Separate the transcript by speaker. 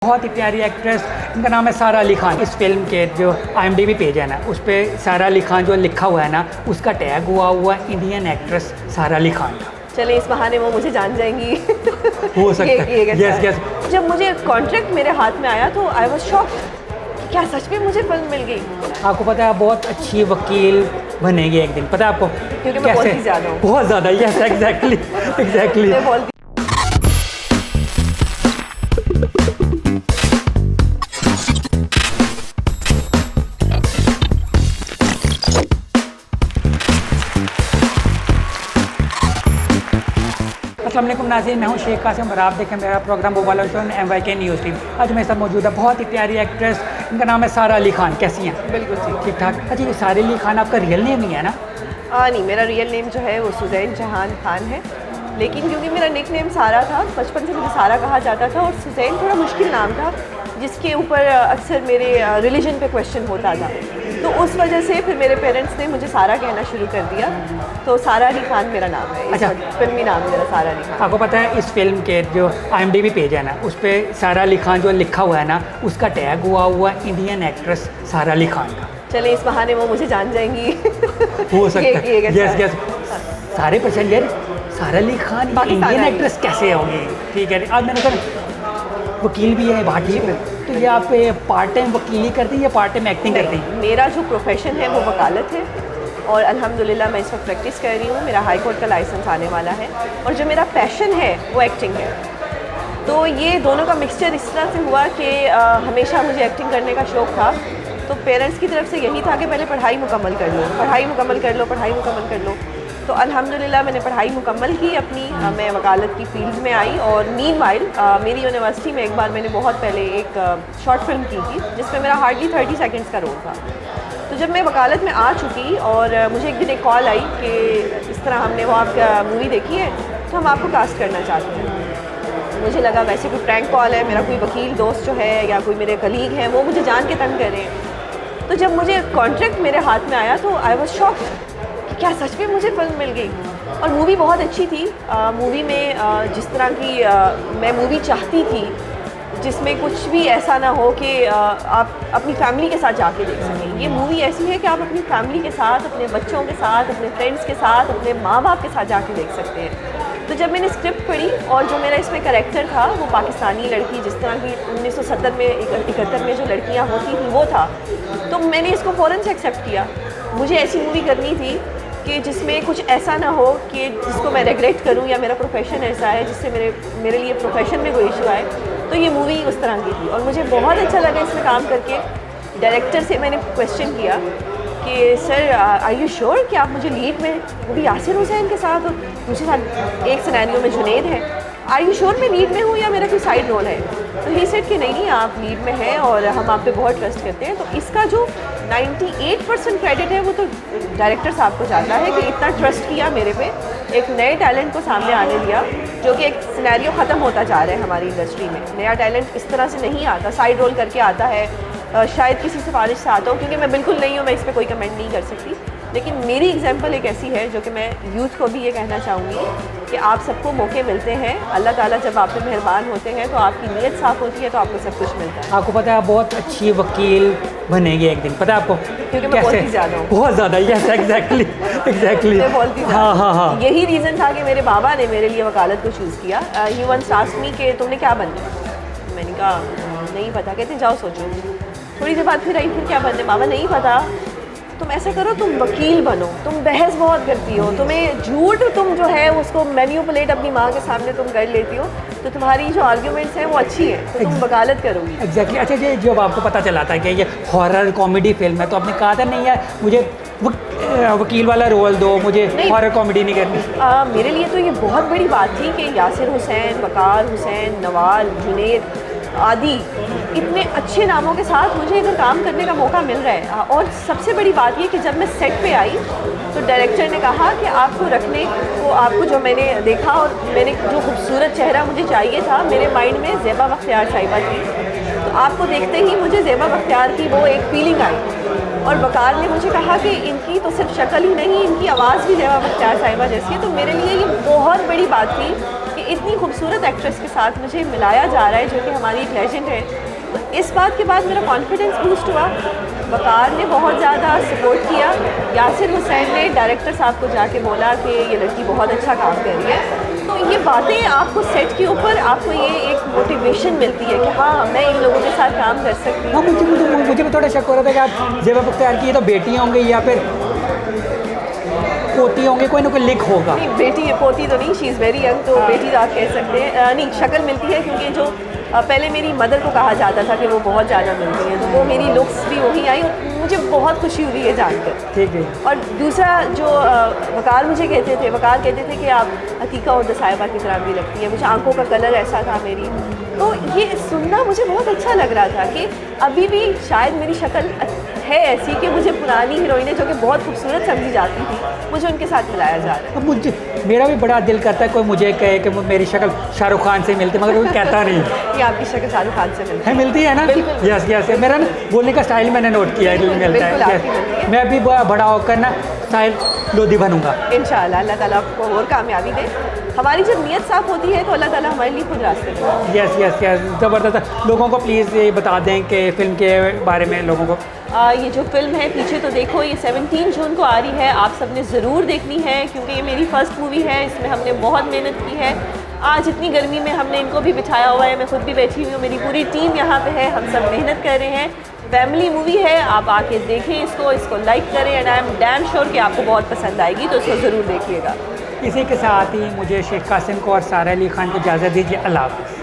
Speaker 1: बहुत ही प्यारी एक्ट्रेस, इनका नाम है सारा अली खान। इस फिल्म के जो IMDb पेज है ना, उस पर सारा अली खान जो लिखा हुआ है ना, उसका टैग हुआ इंडियन एक्ट्रेस सारा अली खान का।
Speaker 2: चले इस बहाने वो मुझे जान जाएंगी।
Speaker 1: हो सकता है। Yes yes.
Speaker 2: जब मुझे कॉन्ट्रैक्ट मेरे हाथ में आया तो आई वाज शॉक्ड। क्या सच में मुझे फिल्म मिल गई?
Speaker 1: आपको पता है आप बहुत अच्छी वकील बनेगी एक दिन, पता है आपको?
Speaker 2: क्योंकि मैं बोलती ज़्यादा हूँ।
Speaker 1: बहुत ज़्यादा। Yes exactly.
Speaker 2: मैं बोलती
Speaker 1: अस्सलाम वालेकुम नाज़रीन, मैं हूं शेख कासिम और आप देखें मेरा प्रोग्राम वो वाला शो MYK न्यूज़ टीम। आज मेरे साथ मौजूद है बहुत ही प्यारी एक्ट्रेस, इनका नाम है सारा अली खान। कैसी हैं?
Speaker 2: बिल्कुल
Speaker 1: ठीक ठाक। अच्छा, ये सारा अली खान आपका रियल नेम ही है ना?
Speaker 2: नहीं, मेरा रियल नेम जो है वो सुज़ैन जहान खान है, लेकिन क्योंकि मेरा निक नेम सारा था, बचपन से मुझे सारा कहा जाता था और सुज़ैन थोड़ा मुश्किल नाम था जिसके ऊपर अक्सर मेरे रिलीजन पे क्वेश्चन होता था, तो उस वजह से फिर मेरे पेरेंट्स ने मुझे सारा कहना शुरू कर दिया, तो सारा अली खान मेरा नाम है।
Speaker 1: अच्छा।
Speaker 2: फिल्मी नाम है मेरा सारा अली खान।
Speaker 1: आपको पता है इस फिल्म के जो IMDb पेज है ना, उस पर सारा अली खान जो लिखा हुआ है ना, उसका टैग हुआ इंडियन एक्ट्रेस सारा अली खान का।
Speaker 2: चले इस बहाने वो मुझे जान जाएंगी।
Speaker 1: हो सकता है।
Speaker 2: Yes
Speaker 1: yes. सारे पसंद यार, सारा अली खान इंडियन एक्ट्रेस कैसे होगी? ठीक है। आज मैंने कहा वकील भी है बाहर, ठीक है, तो ये आप पार्ट टाइम वकीली करती हैं या पार्ट टाइम एक्टिंग करती हैं?
Speaker 2: मेरा जो प्रोफेशन है वो वकालत है और अल्हम्दुलिल्लाह मैं इस वक्त प्रैक्टिस कर रही हूँ। मेरा हाई कोर्ट का लाइसेंस आने वाला है और जो मेरा पैशन है वो एक्टिंग है। तो ये दोनों का मिक्सचर इस तरह से हुआ कि हमेशा मुझे एक्टिंग करने का शौक़ था, तो पेरेंट्स की तरफ से यही था कि पहले पढ़ाई मुकम्मल कर लो, पढ़ाई मुकम्मल कर लो, पढ़ाई मुकम्मल कर लो। तो अल्हम्दुलिल्लाह मैंने पढ़ाई मुकम्मल की अपनी। मैं वकालत की फील्ड में आई और मीनवाइल मेरी यूनिवर्सिटी में एक बार मैंने बहुत पहले एक शॉर्ट फिल्म की थी जिसमें मेरा हार्डली 30 सेकंड्स का रोल था। तो जब मैं वकालत में आ चुकी और मुझे एक दिन एक कॉल आई कि इस तरह हमने वो आपका मूवी देखी है तो हम आपको कास्ट करना चाहते हैं। मुझे लगा वैसे कोई प्रैंक कॉल है, मेरा कोई वकील दोस्त जो है या कोई मेरे कलीग हैं वो मुझे जान के तंग कर रहे हैं। तो जब मुझे कॉन्ट्रैक्ट मेरे हाथ में आया तो आई वाज शॉक्ड। क्या सच में मुझे फिल्म मिल गई? और मूवी बहुत अच्छी थी। मूवी में जिस तरह की मैं मूवी चाहती थी, जिसमें कुछ भी ऐसा ना हो कि आप अपनी फैमिली के साथ जाके देख सकें। ये मूवी ऐसी है कि आप अपनी फैमिली के साथ, अपने बच्चों के साथ, अपने फ्रेंड्स के साथ, अपने माँ बाप के साथ जाके देख सकते हैं। तो जब मैंने स्क्रिप्ट पढ़ी और जो मेरा इसमें कैरेक्टर था वो पाकिस्तानी लड़की, जिस तरह की 1970 में 71 में जो लड़कियाँ होती थी वो था, तो मैंने इसको फ़ौरन से एक्सेप्ट किया। मुझे ऐसी मूवी करनी थी कि जिसमें कुछ ऐसा ना हो कि जिसको मैं रिग्रेट करूं या मेरा प्रोफेशन ऐसा है जिससे मेरे लिए प्रोफेशन में कोई इशू आए। तो ये मूवी उस तरह की थी और मुझे बहुत अच्छा लगा इसमें काम करके। डायरेक्टर से मैंने क्वेश्चन किया कि सर आर यू श्योर कि आप मुझे लीड में, वो भी यासिर हुसैन के साथ, और दूसरे साथ एक सिनेरियो में जुनैद है, आर यू श्योर मैं लीड में हूँ या मेरा कोई साइड रोल है? तो ही सेड कि नहीं आप लीड में हैं और हम आप पे बहुत ट्रस्ट करते हैं। तो इसका जो 98% क्रेडिट है वो तो डायरेक्टर साहब को जाता है कि इतना ट्रस्ट किया मेरे पे, एक नए टैलेंट को सामने आने दिया, जो कि एक सिनेरियो ख़त्म होता जा रहा है हमारी इंडस्ट्री में। नया टैलेंट इस तरह से नहीं आता, साइड रोल करके आता है, शायद किसी सिफारिश से आता हो, क्योंकि मैं बिल्कुल नहीं हूँ, मैं इस पर कोई कमेंट नहीं कर सकती। लेकिन मेरी एग्जांपल एक ऐसी है जो कि मैं यूथ को भी ये कहना चाहूँगी कि आप सबको मौके मिलते हैं। अल्लाह ताला जब आप पे मेहरबान होते हैं तो आपकी नीयत साफ़ होती है तो आपको सब कुछ मिलता है।
Speaker 1: आपको पता है आप बहुत अच्छी वकील बनेगी एक दिन, पता है आपको?
Speaker 2: क्योंकि मैं बोलती ज़्यादा हूँ।
Speaker 1: बहुत ज़्यादा। Yes exactly.
Speaker 2: मैं बोलती
Speaker 1: हाँ।
Speaker 2: यही रीज़न था कि मेरे बाबा ने मेरे लिए वकालत को चूज़ किया। ही वंस आस्क्ड मी कि तुमने क्या बनना है? मैंने कहा नहीं पता। कहते जाओ सोचो। थोड़ी देर बाद फिर आई, फिर क्या बनना? बाबा नहीं पता। तुम ऐसा करो, तुम वकील बनो, तुम बहस बहुत करती हो, तुम्हें झूठ तुम जो है उसको मैन्युपुलेट अपनी माँ के सामने तुम कर लेती हो, तो तुम्हारी जो आर्ग्यूमेंट्स हैं वो अच्छी हैं, तो तुम वकालत करोगी।
Speaker 1: एग्जैक्टली। अच्छा, ये जब आपको पता चला था कि ये हॉरर कॉमेडी फिल्म है तो आपने कहा था नहीं यार मुझे वकील वाला रोल दो, मुझे हॉरर कॉमेडी नहीं करनी?
Speaker 2: मेरे लिए तो ये बहुत बड़ी बात थी कि यासिर हुसैन, वकार हुसैन, नवाल, जुनैद आदि इतने अच्छे नामों के साथ मुझे इधर काम करने का मौका मिल रहा है। और सबसे बड़ी बात ये कि जब मैं सेट पे आई तो डायरेक्टर ने कहा कि आपको रखने को, आपको जो मैंने देखा और मैंने जो खूबसूरत चेहरा मुझे चाहिए था, मेरे माइंड में ज़ेबा बख्तियार साहिबा थी। तो आपको देखते ही मुझे ज़ेबा बख्तियार की वो एक फीलिंग आई। और वकार ने मुझे कहा कि इनकी तो सिर्फ शक्ल ही नहीं, इनकी आवाज़ भी ज़ेबा बख्तियार साहिबा जैसी है। तो मेरे लिए ये बहुत बड़ी बात थी कि इतनी खूबसूरत एक्ट्रेस के साथ मुझे मिलाया जा रहा है जो कि हमारी एक लेजेंड है, तो इस बात के बाद मेरा कॉन्फिडेंस बूस्ट हुआ। वकार ने बहुत ज़्यादा सपोर्ट किया। यासिर हुसैन ने डायरेक्टर साहब को जाके बोला कि ये लड़की बहुत अच्छा काम कर रही है। तो ये बातें आपको सेट के ऊपर आपको ये एक मोटिवेशन मिलती है कि हाँ मैं इन लोगों के साथ काम कर सकती
Speaker 1: हाँ,
Speaker 2: हूँ।
Speaker 1: मुझे भी थोड़ा शक हो रहा था कि आप जेबा बख्तियार की ये तो बेटी होंगे या फिर पोती होंगे, कोई ना कोई लिंक होगा।
Speaker 2: नहीं, बेटी है, पोती तो नहीं, शी इज़ वेरी यंग, तो बेटी तो आप कह सकते हैं। नहीं, शक्ल मिलती है क्योंकि जो पहले मेरी मदर को कहा जाता था कि वो बहुत ज़्यादा मिलती है, तो वो मेरी लुक्स भी वही आई और मुझे बहुत खुशी हुई है जानकर।
Speaker 1: ठीक है।
Speaker 2: और दूसरा जो वकार मुझे कहते थे, वकार कहते थे कि आप अतीका और साहिबा की तरह भी लगती है, मुझे आंखों का कलर ऐसा था मेरी, तो ये सुनना मुझे बहुत अच्छा लग रहा था कि अभी भी शायद मेरी शक्ल है ऐसी कि मुझे पुरानी हीरोइनें जो कि बहुत खूबसूरत समझी जाती थी, मुझे उनके साथ मिलाया जा रहा है।
Speaker 1: अब मुझे मेरा भी बड़ा दिल करता है कोई मुझे कहे कि मेरी शक्ल शाहरुख खान से मिलती है, मगर कोई कहता नहीं
Speaker 2: ये आपकी शक्ल शाहरुख खान से मिलती
Speaker 1: है। मिलती है ना?
Speaker 2: बिल्कुल।
Speaker 1: यस यस, मेरा ना बोलने का स्टाइल मैंने नोट किया है,
Speaker 2: बिल्कुल,
Speaker 1: मिलता
Speaker 2: बिल्कुल
Speaker 1: है।
Speaker 2: आपकी मिलती है।
Speaker 1: मैं भी बड़ा होकर ना स्टाइल लोधी बनूंगा
Speaker 2: इंशाअल्लाह। अल्लाह ताला आपको और कामयाबी दे। हमारी जब नीयत साफ़ होती है तो अल्लाह ताला हमारे लिए खुद रास्ते बनाता है।
Speaker 1: यस यस यस, ज़बरदस्त। लोगों को प्लीज़ ये बता दें कि फ़िल्म के बारे में लोगों को।
Speaker 2: ये जो फ़िल्म है पीछे तो देखो, ये 17 जून को आ रही है, आप सब ने ज़रूर देखनी है क्योंकि ये मेरी फ़र्स्ट मूवी है, इसमें हमने बहुत मेहनत की है। आज इतनी गर्मी में हमने इनको भी बिठाया हुआ है, मैं खुद भी बैठी हुई हूँ, मेरी पूरी टीम यहाँ पे है, हम सब मेहनत कर रहे हैं। फैमिली मूवी है, आप आके देखें इसको लाइक करें and I am damn sure कि आपको बहुत पसंद आएगी, तो इसको ज़रूर देखिएगा।
Speaker 1: इसी के साथ ही मुझे शेख कासिम को और सारा अली खान को इजाज़त दीजिए। अल्लाह हाफ़िज़।